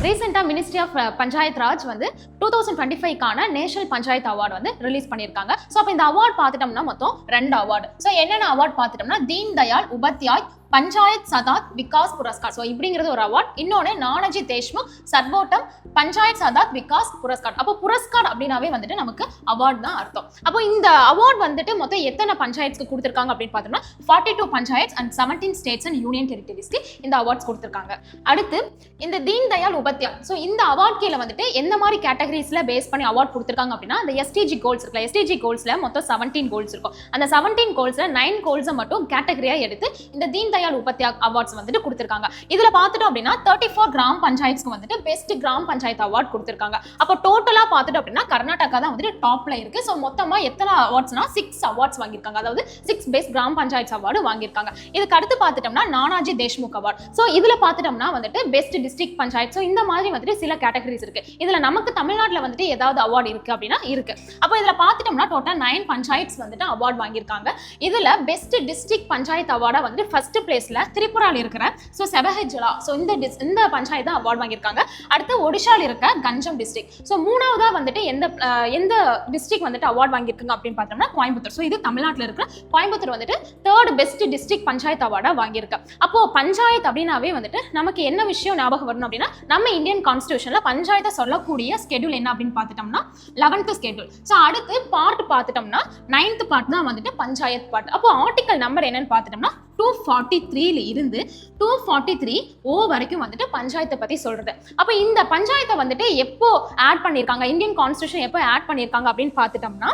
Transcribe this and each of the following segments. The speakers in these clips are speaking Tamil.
ரீசெண்டா மினிஸ்ட்ரி ஆஃப் பஞ்சாயத் ராஜ் வந்து 2025க்கான நேஷனல் பஞ்சாயத்து அவார்டு வந்து ரிலீஸ் பண்ணியிருக்காங்க. ஸோ அப்போ இந்த அவார்டு பார்த்துட்டோம்னா மொத்தம் 2 அவார்டு. ஸோ என்னென்ன அவார்டு பார்த்துட்டோம்னா தீன் தயாள் உபாத்யாய் பஞ்சாயத் சதாத் விகாஸ் புரஸ்கார். ஸோ இப்படிங்கிறது ஒரு அவார்ட். இன்னொன்று நானாஜி தேஷ்முக் சர்வோட்டம் பஞ்சாயத் சதாத் விகாஸ் புரஸ்கார். அப்போ புரஸ்கார் அப்படின்னாவே வந்துட்டு நமக்கு அவார்டு தான் அர்த்தம். அப்போ இந்த அவார்டு வந்துட்டு மொத்தம் எத்தனை பஞ்சாயத்துக்கு கொடுத்துருக்காங்க அப்படின்னு பார்த்தோம்னா 42 panchayats and 17 states and union டெரிட்டரிஸ்க்கு இந்த அவார்ட்ஸ் கொடுத்துருக்காங்க. அடுத்து இந்த தீன் தயாள் உபாத்யாய். ஸோ இந்த அவார்ட் கீழே வந்துட்டு எந்த மாதிரி கேட்டகரிஸ்ல பேஸ் பண்ணி அவார்ட் கொடுத்துருக்காங்க அப்படின்னா அந்த எஸ்டிஜி கோல்ஸ் இருக்குல்ல, எஸ்டிஜி கோல்ஸ்ல மொத்தம் 17 கோல்ஸ் இருக்கும். அந்த 17 கோல்ஸ்ல 9 கோல்ஸை மட்டும் கேட்டகரியா எடுத்து இந்த தீன் தயாள் உபாத்யாய் அவார்ட்ஸ் வந்துட்டு கொடுத்திருக்காங்க. இதுல பார்த்துட்டோம் அப்படின்னா 34 கிராம் பஞ்சாயத்துக்கு வந்துட்டு பெஸ்ட் கிராம் பஞ்சாயத்து அவார்ட் கொடுத்திருக்காங்க. அப்போ டோட்டலா பார்த்துட்டோம் அப்படின்னா கர்நாடகா தான் வந்துட்டு டாப்ல இருக்கு. ஸோ மொத்தமா எத்தனை அவார்ட்ஸ்னா 6 அவார்ட்ஸ் வாங்கியிருக்காங்க. அதாவது 6 பெஸ்ட் கிராம் பஞ்சாயத்து அவார்டு வாங்கியிருக்காங்க. இதுக்கு அடுத்து பார்த்துட்டோம்னா நானாஜி தேஷ்முக் அவார்ட். ஸோ இதுல பார்த்துட்டோம்னா வந்துட்டு பெஸ்ட் டிஸ்ட்ரிக்ட் பஞ்சாயத்து. ஸோ இந்த மாதிரி வந்துட்டு சில கேட்டகரிஸ் இருக்கு. இதுல நமக்கு தமிழ்நாட்டில் வந்துட்டு ஏதாவது அவார்டு இருக்கு அப்படின்னா இருக்கு. அப்போ இதுல பார்த்துட்டோம்னா டோட்டல் 9 பஞ்சாயத்ஸ் வந்துட்டு அவார்டு வாங்கியிருக்காங்க. இதுல பெஸ்ட் டிஸ்ட்ரிக்ட் பஞ்சாயத்து அவார்டா வந்துட்டு ஃபர்ஸ்ட் பிளேஸ்ல திரிபுரால இருக்கிற செபஹஜலா இந்த பஞ்சாயத்து தான் அவார்டு வாங்கியிருக்காங்க. அடுத்து ஒடிஷால இருக்க கஞ்சம் டிஸ்ட்ரிக்ட். ஸோ மூணாவதா வந்துட்டு எந்த டிஸ்ட்ரிக்ட் வந்துட்டு அவார்டு வாங்கியிருக்காங்க அப்படின்னு பார்த்தோம்னா கோயம்புத்தூர். ஸோ இது தமிழ்நாட்டில் இருக்கிற கோயம்புத்தூர் வந்துட்டு 3rd பெஸ்ட் டிஸ்ட்ரிக்ட் பஞ்சாயத்து அவார்டா வாங்கியிருக்கு. அப்போ பஞ்சாயத்து அப்படின்னாவே வந்துட்டு நமக்கு என்ன விஷயம் ஞாபகம் வரணும் அப்படின்னா நம்ம இந்தியன் கான்ஸ்டிடியூஷன்ல பஞ்சாயத்தை சொல்லக்கூடிய ஸ்கெடியூல் என்ன அப்படின்னு பார்த்துட்டோம்னா 11th ஸ்கெடியூல். ஸோ அடுத்து பார்ட் பார்த்துட்டோம்னா 9th பார்ட் தான் வந்துட்டு பஞ்சாயத்து பார்ட். அப்போ ஆர்டிகல் நம்பர் என்னன்னு பார்த்துட்டோம்னா 243 இருந்து 243 வரைக்கும் வந்துட்டு பஞ்சாயத்தை பத்தி சொல்றது. அப்ப இந்த பஞ்சாயத்தை வந்துட்டு எப்போ ஆட் பண்ணிருக்காங்க, இந்தியன் கான்ஸ்டிடியூஷன் எப்போ ஆட் பண்ணிருக்காங்க அப்படின்னு பார்த்துட்டோம்னா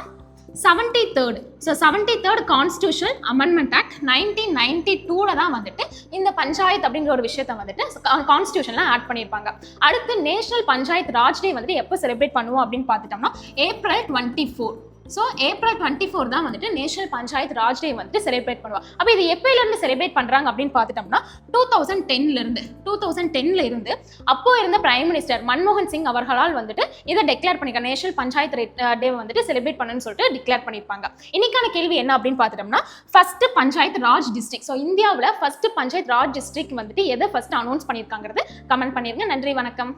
73rd. So 73rd constitution amendment act 1992ல தான் வந்துட்டு இந்த பஞ்சாயத்து அப்படிங்கிற ஒரு விஷயத்தை வந்துட்டு கான்ஸ்டிடியூஷன்ல ஆட் பண்ணியிருப்பாங்க. அடுத்து நேஷனல் பஞ்சாயத்து ராஜ் டே வந்துட்டு எப்போ செலிப்ரேட் பண்ணுவோம் அப்படின்னு பார்த்துட்டோம்னா April 24. ஸோ April 24 தான் வந்துட்டு நேஷனல் பஞ்சாயத்து ராஜ் டே வந்துட்டு செலிப்ரேட் பண்ணுவாங்க. அப்போ இது எப்பயிலிருந்து செலிப்ரேட் பண்றாங்க அப்படின்னு பார்த்துட்டோம்னா 2010ல இருந்து அப்போ இருந்த பிரைம் மினிஸ்டர் மன்மோகன் சிங் அவர்களால் வந்துட்டு இதை டிக்ளேர் பண்ணிருக்காங்க. நேஷனல் பஞ்சாயத்து டே வந்துட்டு செலிப்ரேட் பண்ணணும்னு சொல்லிட்டு டிக்ளேர் பண்ணியிருப்பாங்க. இன்னைக்கான கேள்வி என்ன அப்படின்னு பார்த்துட்டோம்னா first panchayat Raj district. So இந்தியாவில் ஃபர்ஸ்ட் பஞ்சாயத்து ராஜ் டிஸ்ட்ரிக்ட் வந்துட்டு எதை ஃபர்ஸ்ட் அனௌன்ஸ் பண்ணியிருக்காங்கிறது கமெண்ட் பண்ணிருங்க. நன்றி, வணக்கம்.